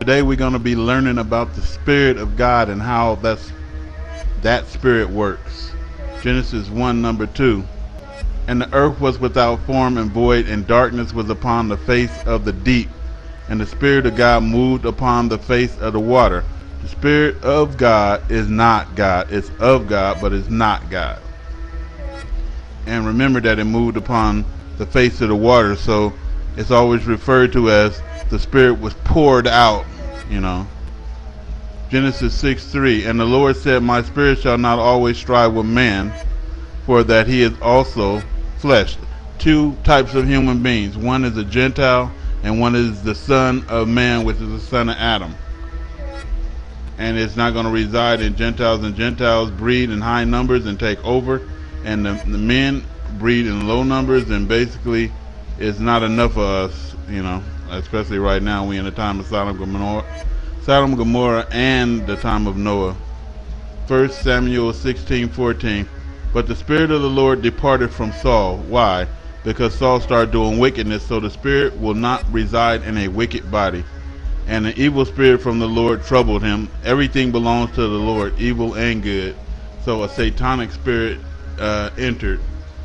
Today we're going to be learning about the Spirit of God and how that Spirit works. Genesis 1 number 2. And the earth was without form and void, and darkness was upon the face of the deep. And the Spirit of God moved upon the face of the water. The Spirit of God is not God. It's of God, but it's not God. And remember that it moved upon the face of the water, so it's always referred to as the Spirit was poured out, Genesis 6:3. And the Lord said, My spirit shall not always strive with man, for that he is also flesh. Two types of human beings. One is a Gentile, and one is the son of man, which is the son of Adam. And it's not going to reside in Gentiles, and Gentiles breed in high numbers and take over, and the men breed in low numbers, and basically it's not enough for us, especially right now. We in the time of Sodom, Gomorrah, and the time of Noah. 1 Samuel 16:14. But the Spirit of the Lord departed from Saul. Why? Because Saul started doing wickedness, so the Spirit will not reside in a wicked body. And an evil spirit from the Lord troubled him. Everything belongs to the Lord, evil and good. So a satanic spirit entered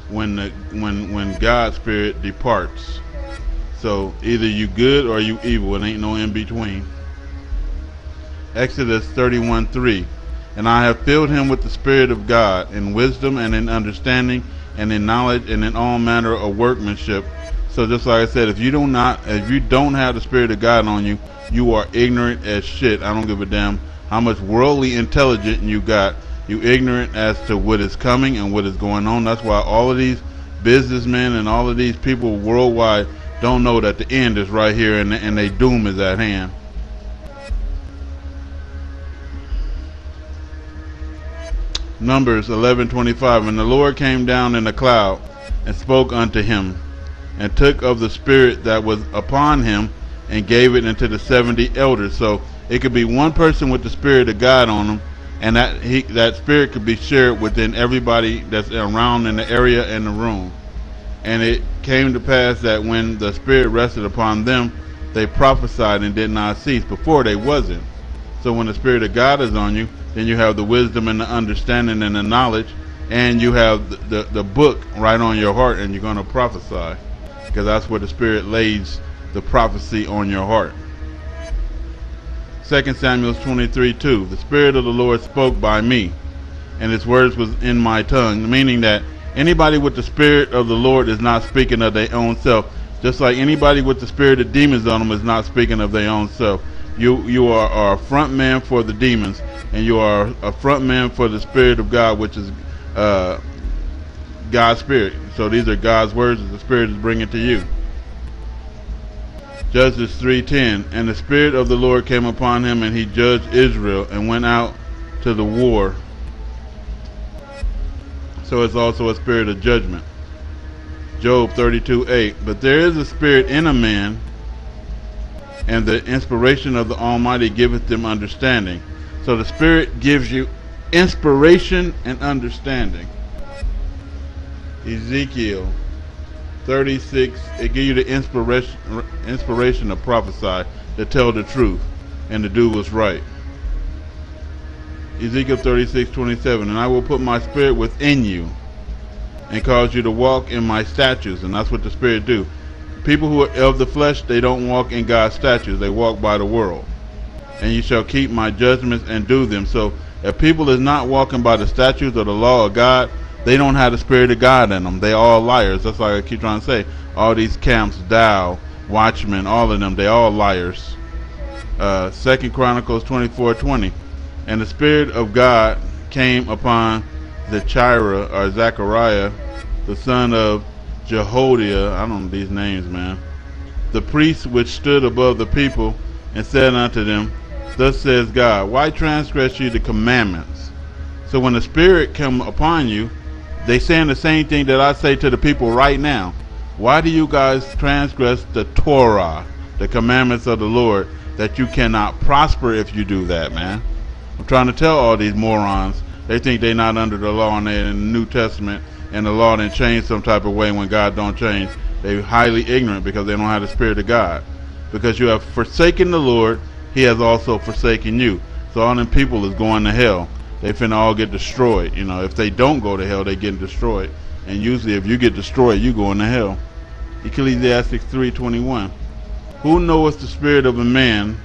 when God's Spirit departs. So either you good or you evil. It ain't no in between. Exodus 31:3. And I have filled him with the Spirit of God, in wisdom and in understanding and in knowledge and in all manner of workmanship. So just like I said, if you don't have the Spirit of God on you, you are ignorant as shit. I don't give a damn how much worldly intelligence you got. You ignorant as to what is coming and what is going on. That's why all of these businessmen and all of these people worldwide don't know that the end is right here and their doom is at hand. Numbers 11:25. And the Lord came down in a cloud and spoke unto him, and took of the Spirit that was upon him and gave it unto the 70 elders. So it could be one person with the Spirit of God on them, and that Spirit could be shared within everybody that's around in the area and the room. And it came to pass that when the Spirit rested upon them, they prophesied and did not cease. Before they wasn't. So when the Spirit of God is on you, then you have the wisdom and the understanding and the knowledge, and you have the book right on your heart, and you're going to prophesy, because that's where the Spirit lays the prophecy on your heart. 2 Samuel 23:2. The Spirit of the Lord spoke by me, and his words was in my tongue, meaning that anybody with the Spirit of the Lord is not speaking of their own self, just like anybody with the spirit of demons on them is not speaking of their own self. You are a front man for the demons, and you are a front man for the Spirit of God, which is God's Spirit. So these are God's words that the Spirit is bringing to you. Judges 3:10. And the Spirit of the Lord came upon him, and he judged Israel and went out to the war. So it's also a spirit of judgment. Job 32:8. But there is a spirit in a man, and the inspiration of the Almighty giveth them understanding. So the Spirit gives you inspiration and understanding. Ezekiel 36, it gives you the inspiration to prophesy, to tell the truth, and to do what's right. Ezekiel 36:27. And I will put my Spirit within you, and cause you to walk in my statutes. And that's what the Spirit do. People who are of the flesh, they don't walk in God's statutes. They walk by the world. And you shall keep my judgments and do them. So if people is not walking by the statutes or the law of God, they don't have the Spirit of God in them. They all liars. That's like I keep trying to say. All these camps, Dow, Watchmen, all of them, they all liars. 2 Chronicles 24:20. And the Spirit of God came upon Zechariah, the son of Jehoiada, I don't know these names, man, the priest which stood above the people, and said unto them, Thus says God, why transgress ye the commandments? So when the Spirit come upon you, they saying the same thing that I say to the people right now. Why do you guys transgress the Torah, the commandments of the Lord, that you cannot prosper if you do that, man? I'm trying to tell all these morons. They think they're not under the law and they're in the New Testament, and the law didn't change some type of way when God don't change. They're highly ignorant because they don't have the Spirit of God. Because you have forsaken the Lord, he has also forsaken you. So all them people is going to hell. They finna all get destroyed. You know, if they don't go to hell, they get destroyed. And usually if you get destroyed, you going to hell. Ecclesiastes 3:21. Who knoweth the spirit of a man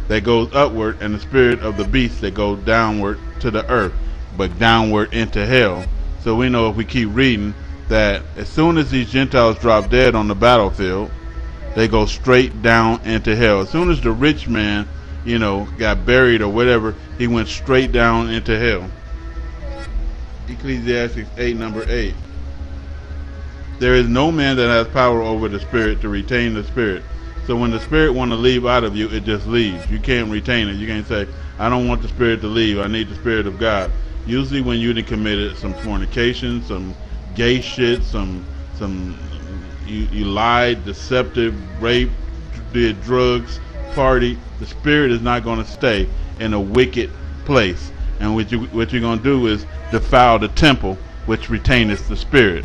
that goes upward, and the spirit of the beast that goes downward to the earth, but downward into hell? So we know, if we keep reading, that as soon as these Gentiles drop dead on the battlefield, they go straight down into hell. As soon as the rich man, you know, got buried or whatever, he went straight down into hell. Ecclesiastes 8:8. There is no man that has power over the spirit to retain the spirit. So when the spirit want to leave out of you, it just leaves. You can't retain it. You can't say, I don't want the spirit to leave. I need the spirit of God. Usually when you done committed some fornication, some gay shit, you lied, deceptive, rape, did drugs, party, the spirit is not going to stay in a wicked place. And what you're going to do is defile the temple, which retaineth the spirit.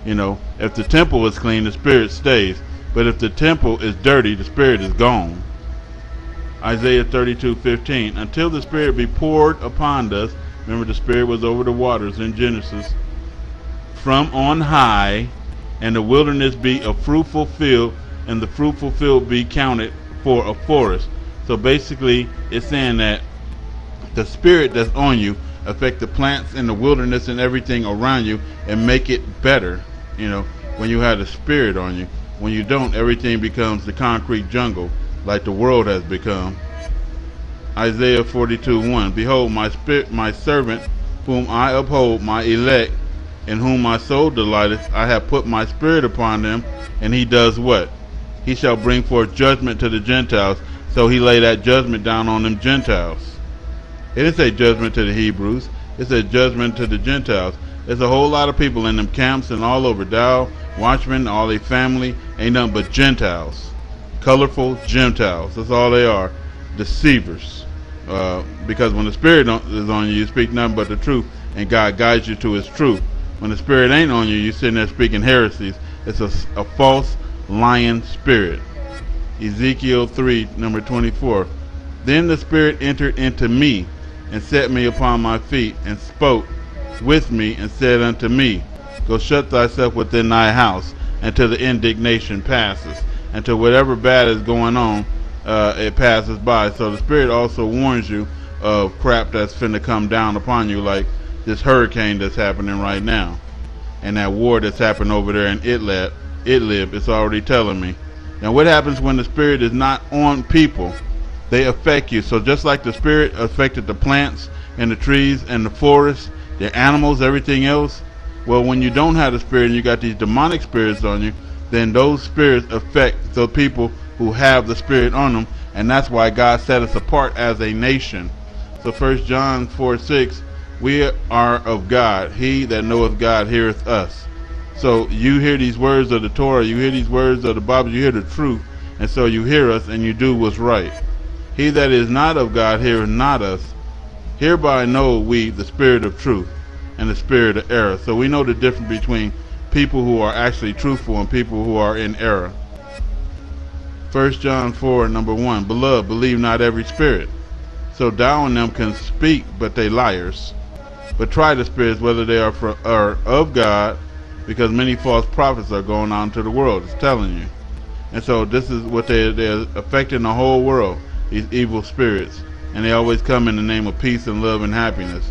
You know, if the temple is clean, the spirit stays. But if the temple is dirty, the spirit is gone. Isaiah 32:15. Until the spirit be poured upon us. Remember, the spirit was over the waters in Genesis. From on high, and the wilderness be a fruitful field, and the fruitful field be counted for a forest. So basically, it's saying that the spirit that's on you affect the plants in the wilderness and everything around you and make it better. You know, when you have the spirit on you. When you don't, everything becomes the concrete jungle, like the world has become. Isaiah 42:1. Behold, my servant, whom I uphold, my elect, in whom my soul delighteth, I have put my spirit upon them, and he does what? He shall bring forth judgment to the Gentiles. So he laid that judgment down on them Gentiles. It didn't say judgment to the Hebrews. It said judgment to the Gentiles. There's a whole lot of people in them camps and all over. Dow, Watchmen, all their family, ain't nothing but Gentiles. Colorful Gentiles. That's all they are. Deceivers. Because when the Spirit is on you, you speak nothing but the truth, and God guides you to His truth. When the Spirit ain't on you, you're sitting there speaking heresies. It's a false, lying spirit. Ezekiel 3:24. Then the Spirit entered into me, and set me upon my feet, and spoke with me, and said unto me, Go shut thyself within thy house, until the indignation passes, until whatever bad is going on, it passes by. So the Spirit also warns you of crap that's finna come down upon you, like this hurricane that's happening right now, and that war that's happening over there in Idlib. It's already telling me. Now, what happens when the Spirit is not on people? They affect you. So just like the Spirit affected the plants and the trees and the forests, the animals, everything else, well, when you don't have the Spirit and you got these demonic spirits on you, then those spirits affect the people who have the Spirit on them, and that's why God set us apart as a nation. So 1 John 4:6, we are of God. He that knoweth God heareth us. So you hear these words of the Torah, you hear these words of the Bible, you hear the truth, and so you hear us and you do what's right. He that is not of God heareth not us. Hereby know we the spirit of truth and the spirit of error. So we know the difference between people who are actually truthful and people who are in error. 1 John 4:1. Beloved, believe not every spirit. So thou and them can speak, but they liars. But try the spirits whether they are of God, because many false prophets are going out into the world. It's telling you. And so this is what they're affecting the whole world, these evil spirits. And they always come in the name of peace and love and happiness.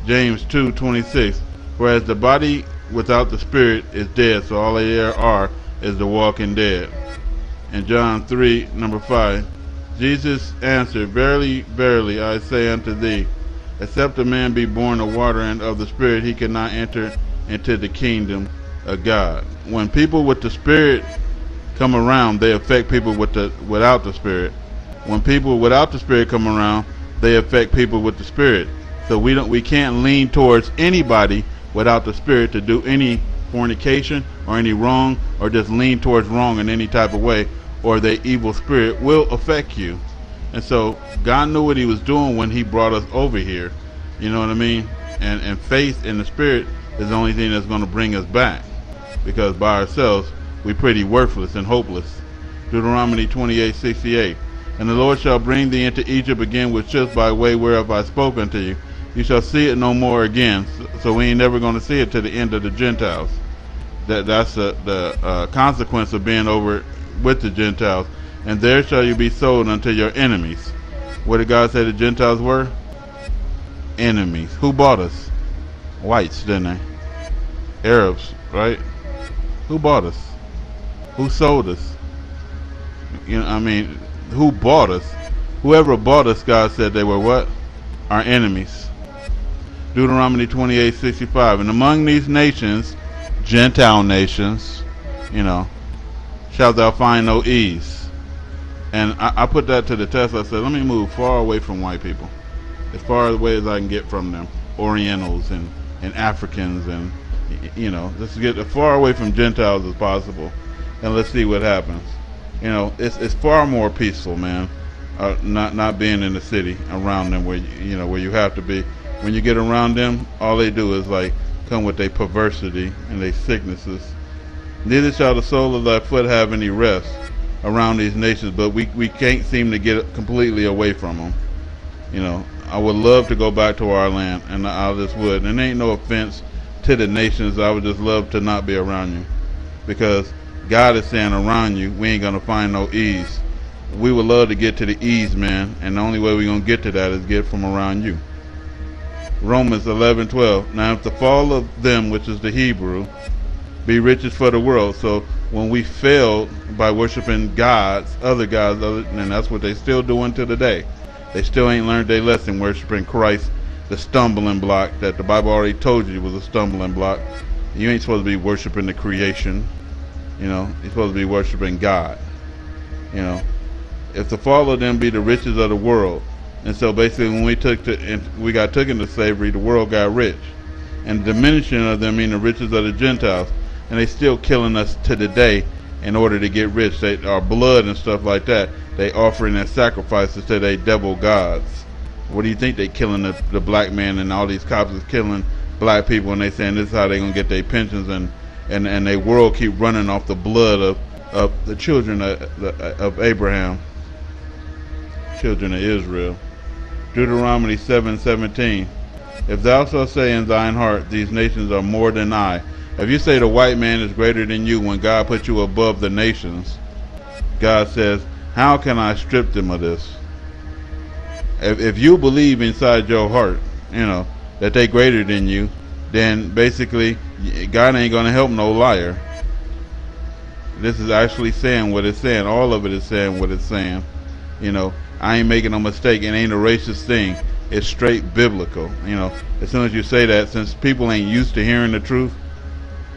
James 2:26. Whereas the body without the spirit is dead, so all they are is the walking dead. And John 3:5. Jesus answered, Verily, verily, I say unto thee, except a man be born of water and of the Spirit, he cannot enter into the kingdom of God. When people with the Spirit come around, they affect people without the Spirit. When people without the Spirit come around, they affect people with the Spirit. So we can't lean towards anybody without the Spirit to do any fornication or any wrong, or just lean towards wrong in any type of way, or the evil spirit will affect you. And so God knew what He was doing when He brought us over here. You know what I mean? And faith in the Spirit is the only thing that's going to bring us back, because by ourselves we're pretty worthless and hopeless. Deuteronomy 28:68. And the Lord shall bring thee into Egypt again with ships by way whereof I spoke unto you. You shall see it no more again. So we ain't never going to see it to the end of the Gentiles. That's the consequence of being over with the Gentiles. And there shall you be sold unto your enemies. What did God say the Gentiles were? Enemies. Who bought us? Whites, didn't they? Arabs, right? Who bought us? Who sold us? Who bought us? Whoever bought us, God said they were what? Our enemies. Deuteronomy 28:65. And among these nations, Gentile nations, shalt thou find no ease. And I put that to the test. I said, let me move far away from white people, as far away as I can get from them. Orientals and Africans, and let's get as far away from Gentiles as possible, and let's see what happens. It's far more peaceful, man. Not being in the city around them where you have to be. When you get around them, all they do is like come with their perversity and their sicknesses. Neither shall the sole of thy foot have any rest around these nations, but we can't seem to get completely away from them. I would love to go back to our land, and I just would. And there ain't no offense to the nations. I would just love to not be around you, because God is saying around you, we ain't going to find no ease. We would love to get to the ease, man, and the only way we're going to get to that is get from around you. Romans 11:12. Now if the fall of them, which is the Hebrew, be riches for the world. So when we failed by worshiping other gods, and that's what they still doing to today. They still ain't learned their lesson, worshiping Christ, the stumbling block that the Bible already told you was a stumbling block. You ain't supposed to be worshiping the creation. You're supposed to be worshiping God. If the fall of them be the riches of the world, and so basically when we got taken to slavery, the world got rich, and the diminishing of them mean the riches of the Gentiles, and they still killing us to the day in order to get rich. Our blood and stuff like that, they offering their sacrifices to their devil gods. What do you think they killing the black man, and all these cops is killing black people, and they saying this is how they gonna get their pensions, and their world keep running off the blood of the children of Abraham, children of Israel. Deuteronomy 7:17. If thou shalt say in thine heart, these nations are more than I. If you say the white man is greater than you when God put you above the nations, God says, how can I strip them of this? If you believe inside your heart, that they greater than you, then basically God ain't going to help no liar. This is actually saying what it's saying. All of it is saying what it's saying. I ain't making no mistake. It ain't a racist thing. It's straight biblical. As soon as you say that, since people ain't used to hearing the truth,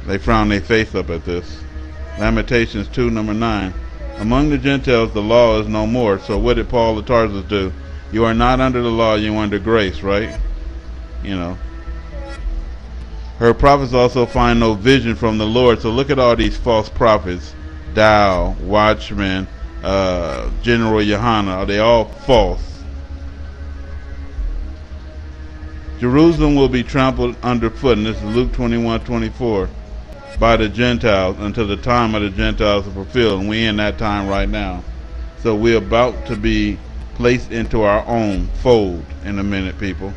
they frown their face up at this. Lamentations 2:9. Among the Gentiles the law is no more. So what did Paul of Tarsus do? You are not under the law, you are under grace, right? Her prophets also find no vision from the Lord. So look at all these false prophets. Dow, Watchman, General Yohana. Are they all false? Jerusalem will be trampled underfoot, and this is Luke 21:24, by the Gentiles until the time of the Gentiles are fulfilled. And we in that time right now. So we're about to be placed into our own fold in a minute, people.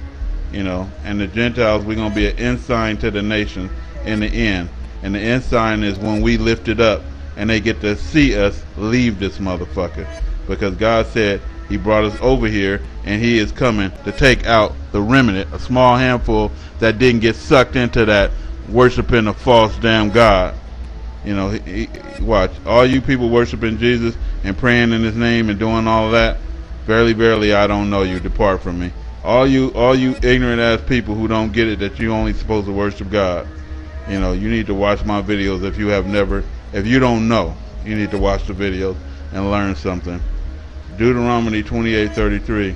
And the Gentiles, we're going to be an ensign to the nation in the end. And the ensign is when we lift it up and they get to see us leave this motherfucker. Because God said he brought us over here, and he is coming to take out the remnant, a small handful that didn't get sucked into that worshiping a false damn God. Watch, all you people worshiping Jesus and praying in his name and doing all of that, verily, verily, I don't know you. Depart from me. All you ignorant ass people who don't get it that you only supposed to worship God. You need to watch my videos if you don't know, you need to watch the videos and learn something. Deuteronomy 28:33.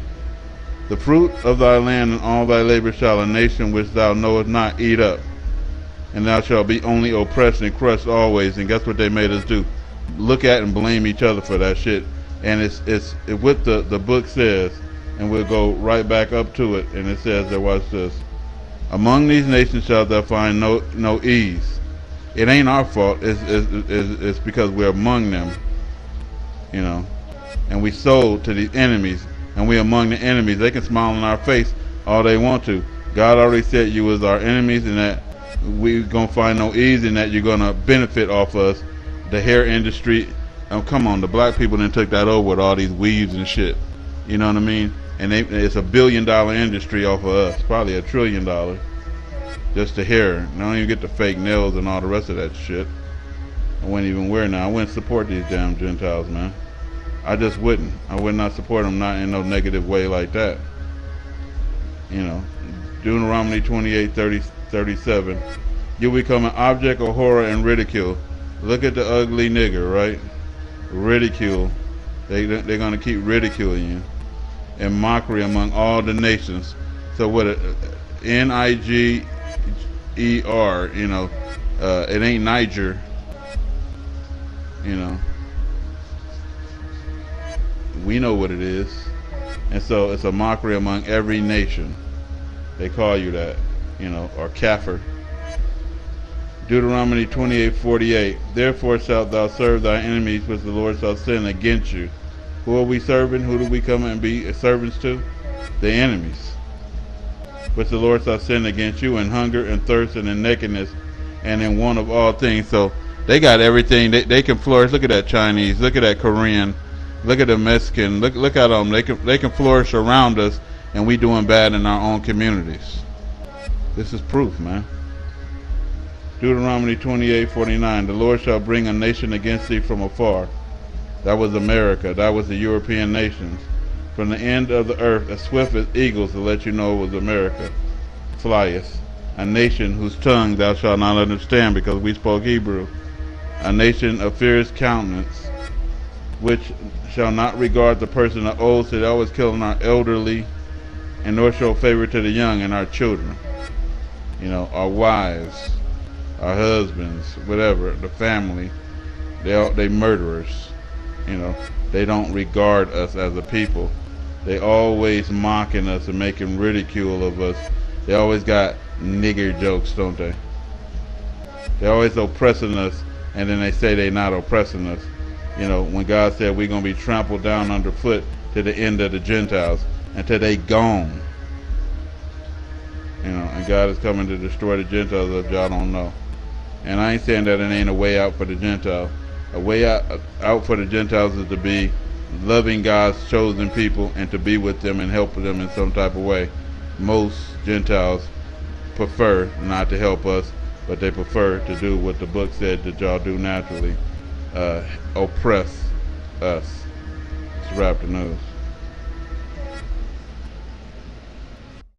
The fruit of thy land and all thy labor shall a nation which thou knowest not eat up, and thou shalt be only oppressed and crushed always. And guess what they made us do? Look at and blame each other for that shit. And it's what the book says, and we'll go right back up to it, and it says that, watch this. Among these nations shalt thou find no ease. It ain't our fault. It's because we're among them. and we sold to the enemies, and we among the enemies. They can smile in our face all they want to. God already said you was our enemies, and that we gonna find no ease, and that you're gonna benefit off us. The hair industry, come on, the black people then took that over with all these weaves and shit. You know what I mean? And it's $1 billion industry off of us, probably $1 trillion, just the hair. And I don't even get the fake nails and all the rest of that shit. I wouldn't even wear now. I wouldn't support these damn Gentiles, man. I just wouldn't. I would not support them, not in no negative way like that. You know, Deuteronomy 28:37. You become an object of horror and ridicule. Look at the ugly nigger, right? Ridicule. They're gonna keep ridiculing you, and mockery among all the nations. So what? Niger. You know, it ain't Niger. You know, we know what it is, and so it's a mockery among every nation. They call you that, you know, or kafir. Deuteronomy 28:48. Therefore shalt thou serve thy enemies, which the Lord shall send against you. Who are we serving? Who do we come and be servants to? The enemies, which the Lord shall send against you, in hunger and thirst and in nakedness and in want of all things. So they got everything. They can flourish. Look at that Chinese. Look at that Korean. Look at the Mexican. Look at them. They can flourish around us, and we doing bad in our own communities. This is proof, man. Deuteronomy 28:49. The Lord shall bring a nation against thee from afar. That was America. That was the European nations. From the end of the earth, as swift as eagles, to let you know it was America. Flieth. A nation whose tongue thou shalt not understand, because we spoke Hebrew. A nation of fierce countenance, which shall not regard the person of old, so they always killing our elderly, and nor show favor to the young and our children. You know, our wives, our husbands, whatever, the family. They murderers. You know, they don't regard us as a people. They always mocking us and making ridicule of us. They always got nigger jokes, don't they? They always oppressing us, and then they say they not oppressing us. You know, when God said we're going to be trampled down underfoot to the end of the Gentiles, until they gone. You know, and God is coming to destroy the Gentiles, if y'all don't know. And I ain't saying that it ain't a way out for the Gentiles. A way out for the Gentiles is to be loving God's chosen people and to be with them and help them in some type of way. Most Gentiles prefer not to help us, but they prefer to do what the book said that y'all do naturally. Oppress us. Let's wrap the news.